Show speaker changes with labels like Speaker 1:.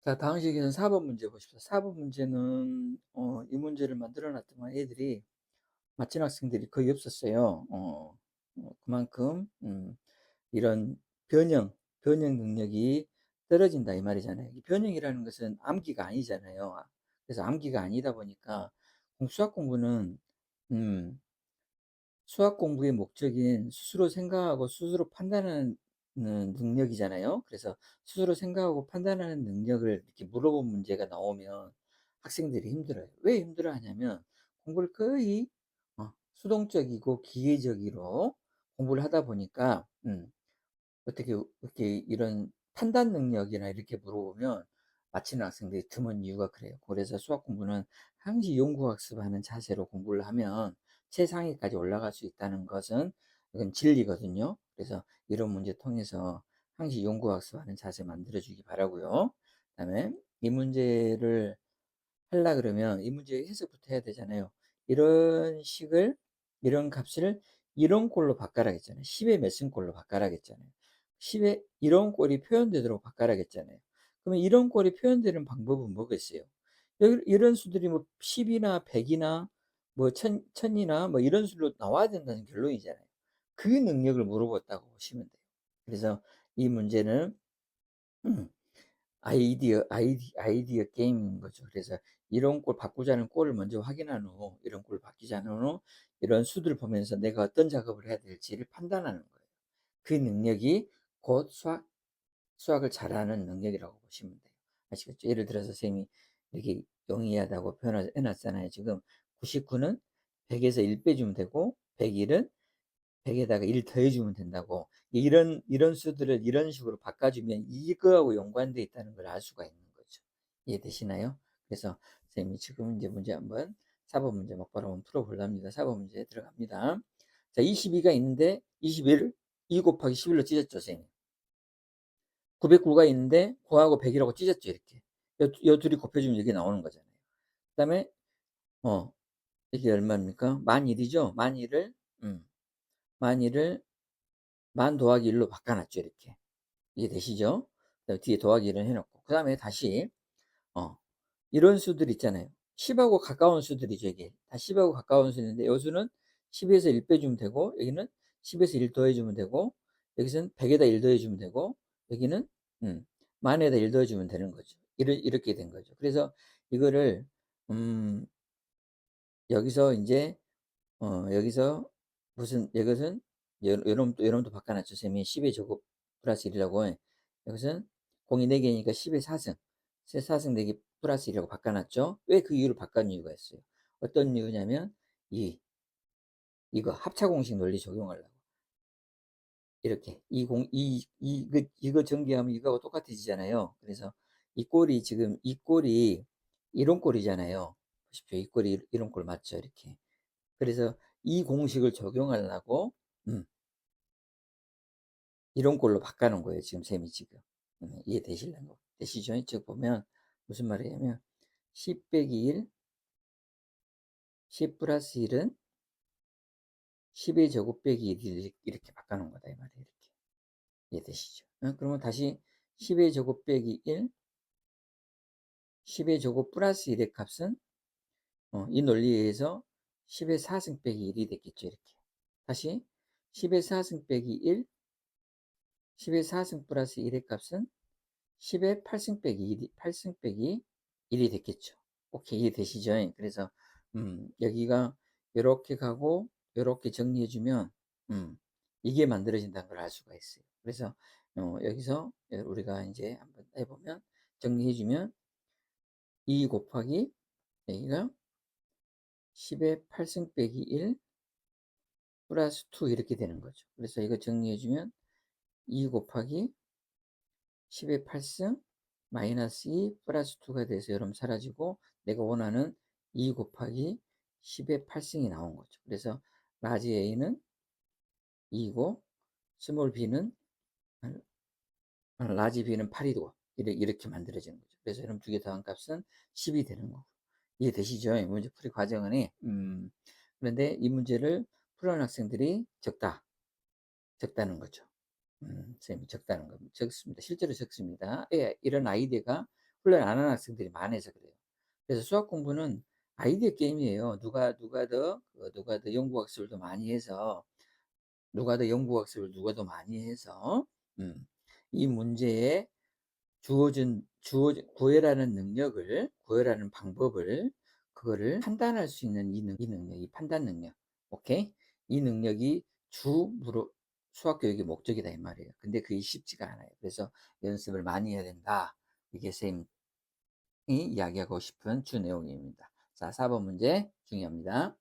Speaker 1: 자, 다음 시기는 4번 문제 보십시오. 4번 문제는 이 문제를 만들어 놨더만 애들이 맞힌 학생들이 거의 없었어요. 그만큼 이런 변형, 변형 능력이 떨어진다 이 말이잖아요. 이 변형이라는 것은 암기가 아니잖아요. 그래서 암기가 아니다 보니까 수학 공부는 음, 수학 공부의 목적인 스스로 생각하고 스스로 판단하는 능력이잖아요. 그래서 스스로 생각하고 판단하는 능력을 이렇게 물어본 문제가 나오면 학생들이 힘들어요. 왜 힘들어 하냐면 공부를 거의 수동적이고 기계적으로 공부를 하다 보니까 어떻게 이렇게 이런 판단 능력이나 이렇게 물어보면 맞히는 학생들이 드문 이유가 그래요. 그래서 수학 공부는 항시 연구학습하는 자세로 공부를 하면 최상위까지 올라갈 수 있다는 것은 이건 진리거든요. 그래서 이런 문제 통해서 항시 연구학습하는 자세 만들어 주기 바라고요. 그다음에 이 문제를 하려 그러면 이 문제 해석부터 해야 되잖아요. 이런 식을 이런 값을 이런 꼴로 바꿔라겠잖아요. 10의 몇 승꼴로 바꿔라겠잖아요. 10의 이런 꼴이 표현되도록 바꿔라겠잖아요. 그러면 이런 꼴이 표현되는 방법은 뭐겠어요? 이런 수들이 뭐 10이나 100이나 뭐 1000이나 뭐 이런 수로 나와야 된다는 결론이잖아요. 그 능력을 물어봤다고 보시면 돼요. 그래서 이 문제는 아이디어 게임인 거죠. 그래서 이런 꼴 바꾸자는 꼴을 먼저 확인한 후, 이런 꼴을 바뀌자는 후, 이런 수들을 보면서 내가 어떤 작업을 해야 될지를 판단하는 거예요. 그 능력이 곧 수학을 잘하는 능력이라고 보시면 돼요. 아시겠죠? 예를 들어서 선생님이 이렇게 영리하다고 표현해놨잖아요. 지금 99는 100에서 1 빼주면 되고, 101은 100에다가 1 더해주면 된다고. 이런 수들을 이런 식으로 바꿔주면 이거하고 연관되어 있다는 걸 알 수가 있는 거죠. 이해되시나요? 그래서 선생님이 지금 이제 문제 한번 4번 문제 막바로 한번 풀어보랍니다. 4번 문제 들어갑니다. 자, 22가 있는데 21을 2 곱하기 11로 찢었죠, 선생님. 909가 있는데 9하고 100이라고 찢었죠, 이렇게. 요 둘이 곱해주면 이게 나오는 거잖아요. 그 다음에 이게 얼마입니까? 11,000이죠? 음, 만 더하기 1로 바꿔놨죠, 이렇게. 이해되시죠? 뒤에 더하기 1을 해놓고. 그 다음에 다시, 이런 수들 있잖아요. 10하고 가까운 수들이죠, 이게. 다 10하고 가까운 수인데, 요 수는 10에서 1 빼주면 되고, 여기는 10에서 1 더해주면 되고, 여기서는 100에다 1 더해주면 되고, 여기는, 만에다 1 더해주면 되는 거죠. 이렇게 된 거죠. 그래서 이거를, 여기서 이제, 여기서 무슨, 이것은, 요놈도 바꿔놨죠. 쌤이 10의 제곱 플러스 1이라고 해. 여기서는 공이 4개니까 10의 4승. 4승 4개 플러스 1이라고 바꿔놨죠. 왜 그 이유를 바꾼 이유가 있어요. 어떤 이유냐면, 이거 합차공식 논리 적용하려고. 이렇게. 이거 전개하면 이거하고 똑같아지잖아요. 그래서 이 꼴이 지금, 이 꼴이 이런 꼴이잖아요. 보십시오. 이 꼴이 이런 꼴 맞죠? 이렇게. 그래서 이 공식을 적용하려고 이런 꼴로 바꿔놓은 거예요. 지금 셈이 지금. 이해되시려고. 되시죠? 즉 보면 무슨 말이냐면 10 빼기 1, 10 플러스 1은 10의 제곱 빼기 1 이렇게 바꿔놓은 거다 이 말이에요. 이렇게. 이해되시죠? 그러면 다시 10의 제곱 빼기 1, 10의 제곱 플러스 1의 값은 이 논리에 의해서 10의 4승 빼기 1이 됐겠죠. 이렇게. 다시 10의 4승 빼기 1, 10의 4승 플러스 1의 값은 10의 8승 빼기 1이, 8승 빼기 1이 됐겠죠. 오케이, 이해되시죠? 그래서, 여기가 이렇게 가고, 이렇게 정리해주면, 이게 만들어진다는 걸 알 수가 있어요. 그래서, 여기서 우리가 이제 한번 해보면, 정리해주면, 2 곱하기, 여기가 10의 8승 빼기 1 플러스 2 이렇게 되는 거죠. 그래서 이거 정리해주면, 2 곱하기 10의 8승 마이너스 2 플러스 2가 돼서 여러분 사라지고 내가 원하는 2 곱하기 10의 8승이 나온 거죠. 그래서 라지 A는 2고 스몰 B는 라지 B는 8이고 이렇게 만들어지는 거죠. 그래서 여러분 두 개 더한 값은 10이 되는 거고. 이해되시죠? 문제 풀이 과정은 그런데 이 문제를 풀어낸 학생들이 적다. 적다는 거죠. 쌤이 적다는 거 적습니다. 실제로 적습니다. 예, 이런 아이디어가 훈련 안 하는 학생들이 많아서 그래요. 그래서 수학 공부는 아이디어 게임이에요. 누가 더 연구학습을 더 많이 해서 누가 더 많이 해서 음 이 문제에 주어진 구애라는 방법을 그거를 판단할 수 있는 이 판단 능력. 오케이? 이 능력이 수학 교육의 목적이다 이 말이에요. 근데 그게 쉽지가 않아요. 그래서 연습을 많이 해야 된다. 이게 쌤이 이야기하고 싶은 주 내용입니다. 자, 4번 문제 중요합니다.